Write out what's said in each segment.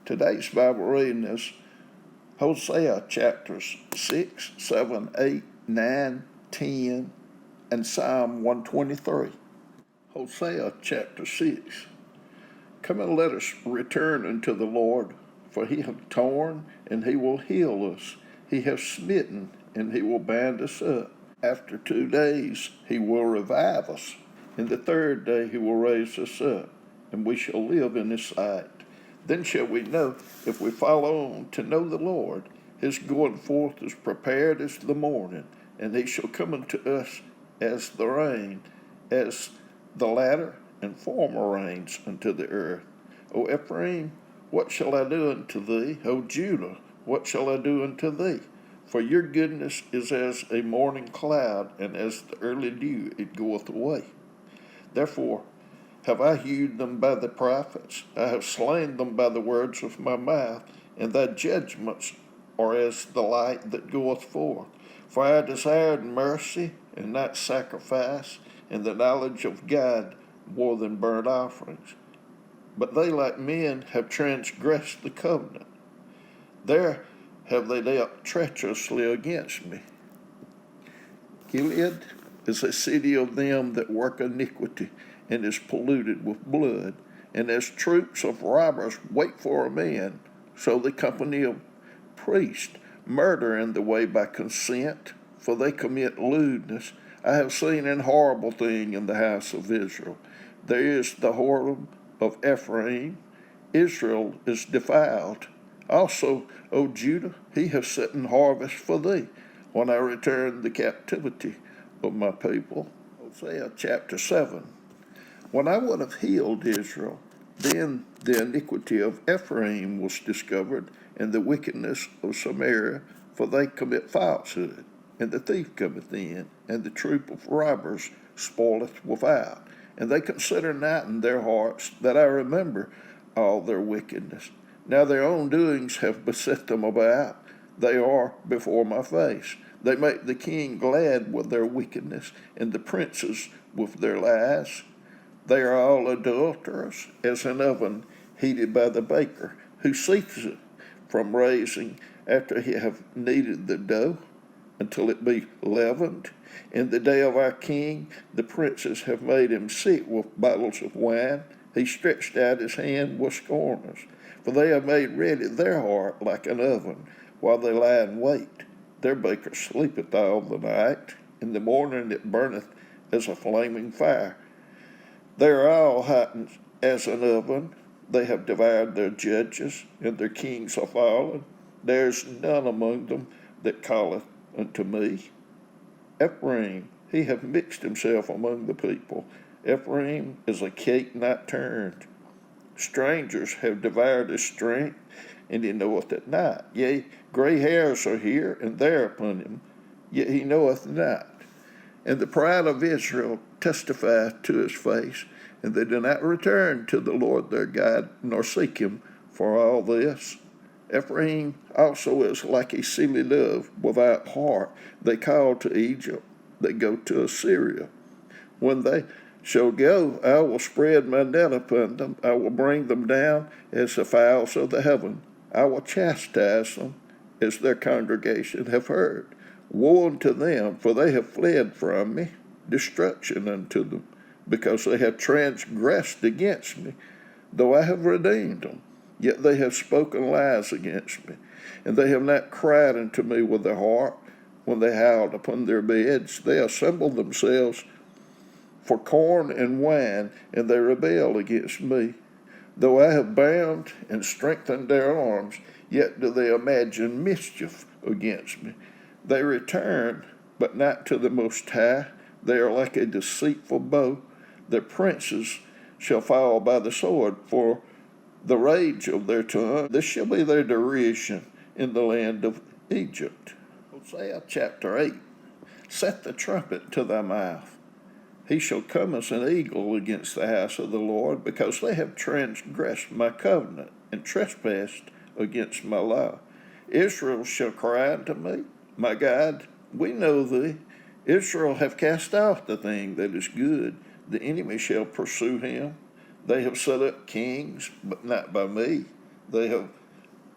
Today's Bible reading is Hosea chapters 6, 7, 8, 9, 10, and Psalm 123. Hosea chapter 6. Come and let us return unto the Lord, for he hath torn, and he will heal us. He hath smitten, and he will bind us up. After 2 days he will revive us. In the third day he will raise us up, and we shall live in his sight. Then shall we know, if we follow on to know the Lord, his going forth is prepared as the morning, and he shall come unto us as the rain, as the latter and former rains unto the earth. O Ephraim, what shall I do unto thee? O Judah, what shall I do unto thee? For your goodness is as a morning cloud, and as the early dew it goeth away. Therefore have I hewed them by the prophets, I have slain them by the words of my mouth, and thy judgments are as the light that goeth forth. For I desired mercy and not sacrifice, and the knowledge of God more than burnt offerings. But they like men have transgressed the covenant. There have they dealt treacherously against me. Gilead is a city of them that work iniquity, and is polluted with blood. And as troops of robbers wait for a man, so the company of priests murder in the way by consent, for they commit lewdness. I have seen an horrible thing in the house of Israel. There is the whoredom of Ephraim. Israel is defiled. Also, O Judah, he hath set in harvest for thee, when I return the captivity of my people. Hosea chapter 7. When I would have healed Israel, then the iniquity of Ephraim was discovered, and the wickedness of Samaria, for they commit falsehood. And the thief cometh in, and the troop of robbers spoileth without. And they consider not in their hearts that I remember all their wickedness. Now their own doings have beset them about. They are before my face. They make the king glad with their wickedness, and the princes with their lies. They are all adulterous, as an oven heated by the baker, who ceaseth from raising after he have kneaded the dough, until it be leavened. In the day of our king, the princes have made him sit with bottles of wine. He stretched out his hand with scorners. For they have made ready their heart like an oven, while they lie in wait. Their baker sleepeth all the night. In the morning it burneth as a flaming fire. They are all hot as an oven. They have devoured their judges, and their kings are fallen. There is none among them that calleth unto me. Ephraim, he hath mixed himself among the people. Ephraim is a cake not turned. Strangers have devoured his strength, and he knoweth it not. Yea, gray hairs are here and there upon him, yet he knoweth not. And the pride of Israel testifieth to his face, and they do not return to the Lord their God, nor seek him for all this. Ephraim also is like a silly dove without heart. They call to Egypt, they go to Assyria. When they shall go, I will spread my net upon them. I will bring them down as the fowls of the heaven. I will chastise them as their congregation have heard. Woe unto them, for they have fled from me, destruction unto them, because they have transgressed against me. Though I have redeemed them, yet they have spoken lies against me, and they have not cried unto me with their heart. When they howled upon their beds, they assembled themselves for corn and wine, and they rebel against me. Though I have bound and strengthened their arms, yet do they imagine mischief against me. They return, but not to the Most High. They are like a deceitful bow. Their princes shall fall by the sword for the rage of their tongue. This shall be their derision in the land of Egypt. Hosea chapter 8. Set the trumpet to thy mouth. He shall come as an eagle against the house of the Lord, because they have transgressed my covenant and trespassed against my law. Israel shall cry unto me, my God, we know thee. Israel have cast off the thing that is good. The enemy shall pursue him. They have set up kings, but not by me. They have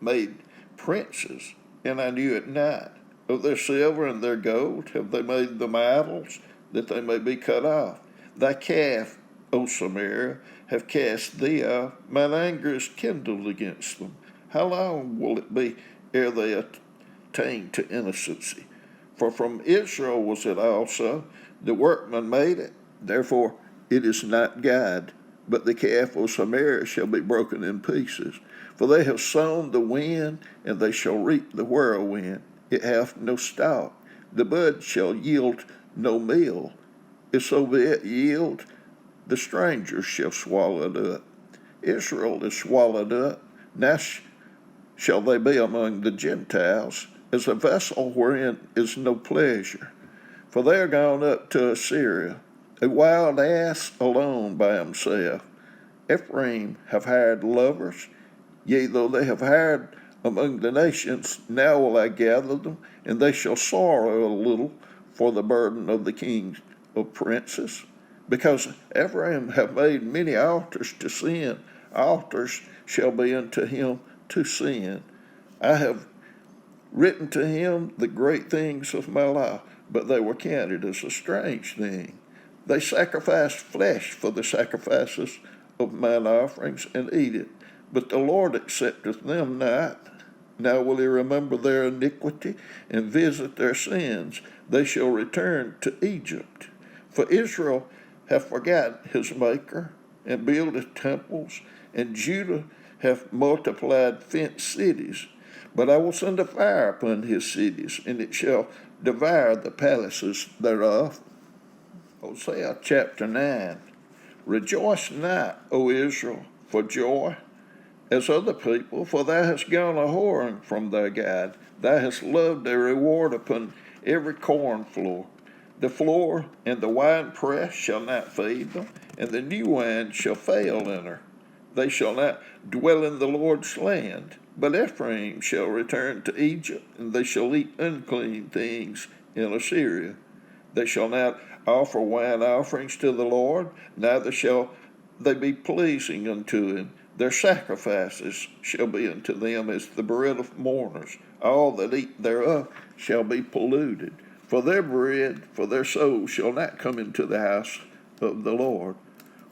made princes, and I knew it not. Of their silver and their gold have they made them idols, that they may be cut off. Thy calf, O Samaria, have cast thee off. Mine anger is kindled against them. How long will it be ere they attain to innocency? For from Israel was it also, the workman made it. Therefore it is not God, but the calf of Samaria shall be broken in pieces. For they have sown the wind, and they shall reap the whirlwind. It hath no stalk. The bud shall yield no meal. If so be it yield, the strangers shall swallow it up. Israel is swallowed up. Now shall they be among the Gentiles, as a vessel wherein is no pleasure. For they are gone up to Assyria, a wild ass alone by himself. Ephraim have hired lovers, yea, though they have hired among the nations, now will I gather them, and they shall sorrow a little for the burden of the kings of princes. Because Ephraim have made many altars to sin, altars shall be unto him to sin. I have written to him the great things of my law, but they were counted as a strange thing. They sacrificed flesh for the sacrifices of mine offerings, and eat it. But the Lord accepteth them not. Now will he remember their iniquity, and visit their sins. They shall return to Egypt. For Israel hath forgotten his Maker, and builded temples, and Judah hath multiplied fenced cities. But I will send a fire upon his cities, and it shall devour the palaces thereof. Hosea chapter 9. Rejoice not, O Israel, for joy, as other people, for thou hast gone a whoring from thy God. Thou hast loved a reward upon every corn floor. The floor and the wine press shall not feed them, and the new wine shall fail in her. They shall not dwell in the Lord's land, but Ephraim shall return to Egypt, and they shall eat unclean things in Assyria. They shall not offer wine offerings to the Lord, neither shall they be pleasing unto him. Their sacrifices shall be unto them as the bread of mourners. All that eat thereof shall be polluted. For their bread, for their soul shall not come into the house of the Lord.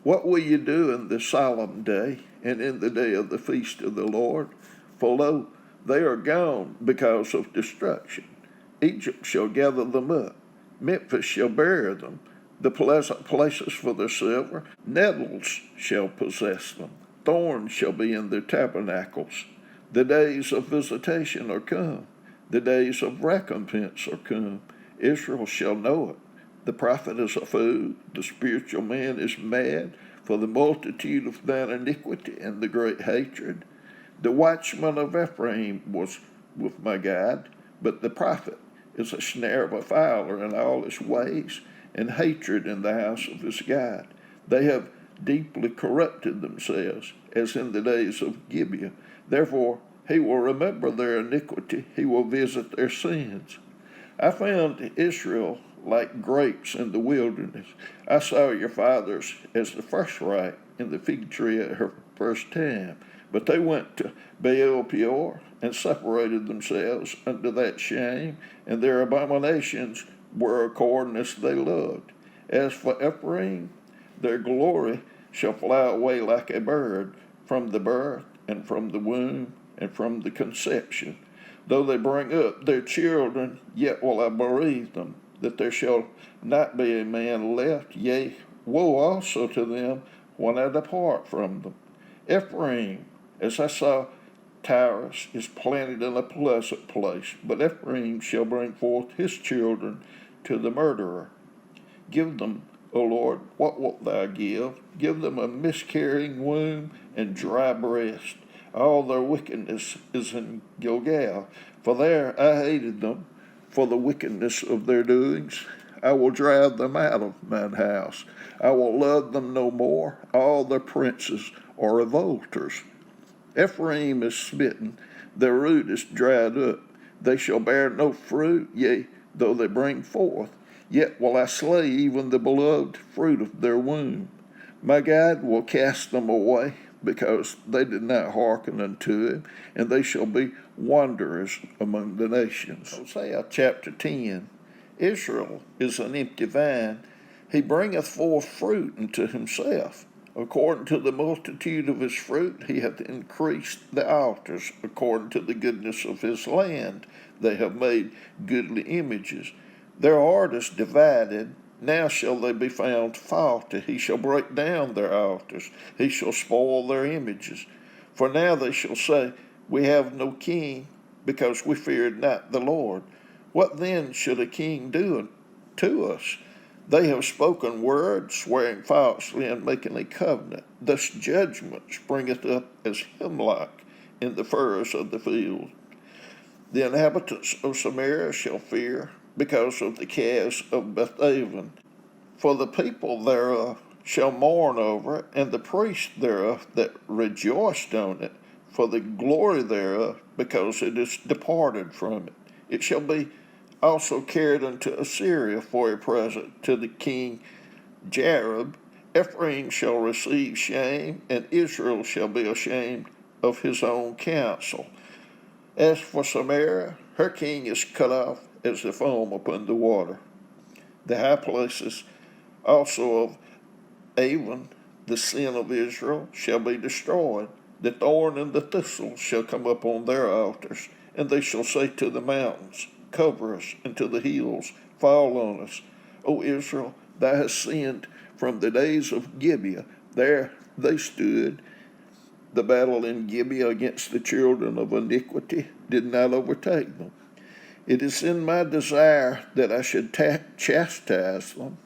What will ye do in the solemn day, and in the day of the feast of the Lord? For lo, they are gone because of destruction. Egypt shall gather them up. Memphis shall bury them. The pleasant places for their silver, nettles shall possess them. Thorns shall be in their tabernacles. The days of visitation are come. The days of recompense are come. Israel shall know it. The prophet is a fool. The spiritual man is mad for the multitude of thine iniquity and the great hatred. The watchman of Ephraim was with my God, but the prophet is a snare of a fowler in all his ways, and hatred in the house of his God. They have deeply corrupted themselves, as in the days of Gibeah. Therefore he will remember their iniquity, he will visit their sins. I found Israel like grapes in the wilderness. I saw your fathers as the firstripe in the fig tree at her first time. But they went to Baal Peor and separated themselves unto that shame, and their abominations were according as they loved. As for Ephraim, their glory shall fly away like a bird from the birth, and from the womb, and from the conception. Though they bring up their children, yet will I bereave them, that there shall not be a man left. Yea, woe also to them when I depart from them. Ephraim, as I saw Tyrus, is planted in a pleasant place, but Ephraim shall bring forth his children to the murderer. Give them, O Lord, what wilt thou give? Give them a miscarrying womb and dry breast. All their wickedness is in Gilgal, for there I hated them for the wickedness of their doings. I will drive them out of mine house. I will love them no more. All their princes are revolters. Ephraim is smitten, their root is dried up. They shall bear no fruit, yea, though they bring forth. Yet will I slay even the beloved fruit of their womb. My God will cast them away. because they did not hearken unto him, and they shall be wanderers among the nations. Hosea chapter 10. Israel is an empty vine. He bringeth forth fruit unto himself. According to the multitude of his fruit, he hath increased the altars. According to the goodness of his land, they have made goodly images. Their heart is divided. Now shall they be found faulty. He shall break down their altars. He shall spoil their images. For now they shall say, We have no king, because we feared not the Lord. What then should a king do to us? They have spoken words, swearing falsely and making a covenant. Thus judgment springeth up as hemlock in the furrows of the field. The inhabitants of Samaria shall fear because of the calves of Bethaven. For the people thereof shall mourn over it, and the priests thereof that rejoiced on it, for the glory thereof, because it is departed from it. It shall be also carried unto Assyria for a present to the king Jareb. Ephraim shall receive shame, and Israel shall be ashamed of his own counsel. As for Samaria, her king is cut off as the foam upon the water. The high places also of Avon, the sin of Israel, shall be destroyed. The thorn and the thistle shall come up on their altars, and they shall say to the mountains, Cover us, and to the hills, fall on us. O Israel, thou hast sinned from the days of Gibeah. There they stood. The battle in Gibeah against the children of iniquity did not overtake them. It is in my desire that I should chastise them.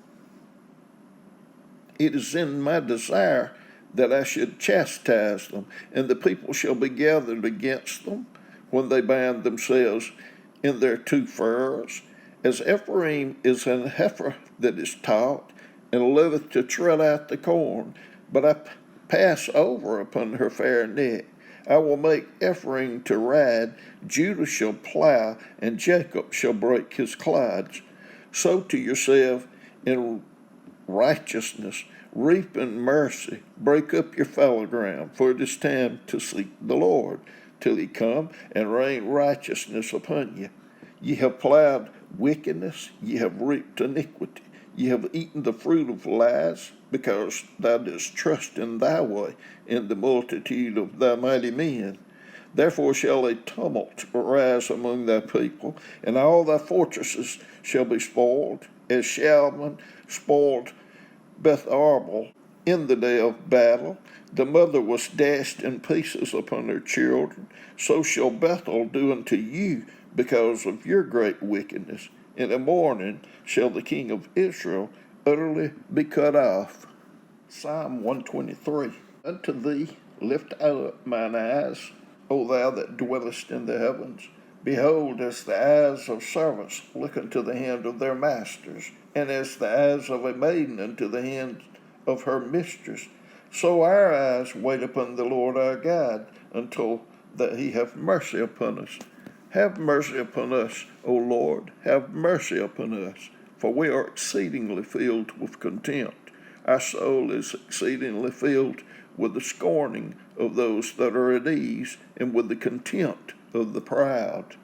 It is in my desire that I should chastise them, and the people shall be gathered against them when they bind themselves in their two furrows. As Ephraim is an heifer that is taught, and liveth to tread out the corn, but I pass over upon her fair neck. I will make Ephraim to ride, Judah shall plow, and Jacob shall break his clods. Sow to yourself in righteousness, reap in mercy, break up your fallow ground, for it is time to seek the Lord, till he come and rain righteousness upon you. Ye have plowed wickedness, ye have reaped iniquity. Ye have eaten the fruit of lies, because thou didst trust in thy way, in the multitude of thy mighty men. Therefore shall a tumult arise among thy people, and all thy fortresses shall be spoiled, as Shalman spoiled Beth Arbel in the day of battle. The mother was dashed in pieces upon her children. So shall Bethel do unto you because of your great wickedness. In the morning shall the king of Israel utterly be cut off. Psalm 123. Unto thee lift I up mine eyes, O thou that dwellest in the heavens. Behold, as the eyes of servants look unto the hand of their masters, and as the eyes of a maiden unto the hand of her mistress, so our eyes wait upon the Lord our God, until that he have mercy upon us. Have mercy upon us, O Lord, have mercy upon us, for we are exceedingly filled with contempt. Our soul is exceedingly filled with the scorning of those that are at ease, and with the contempt of the proud.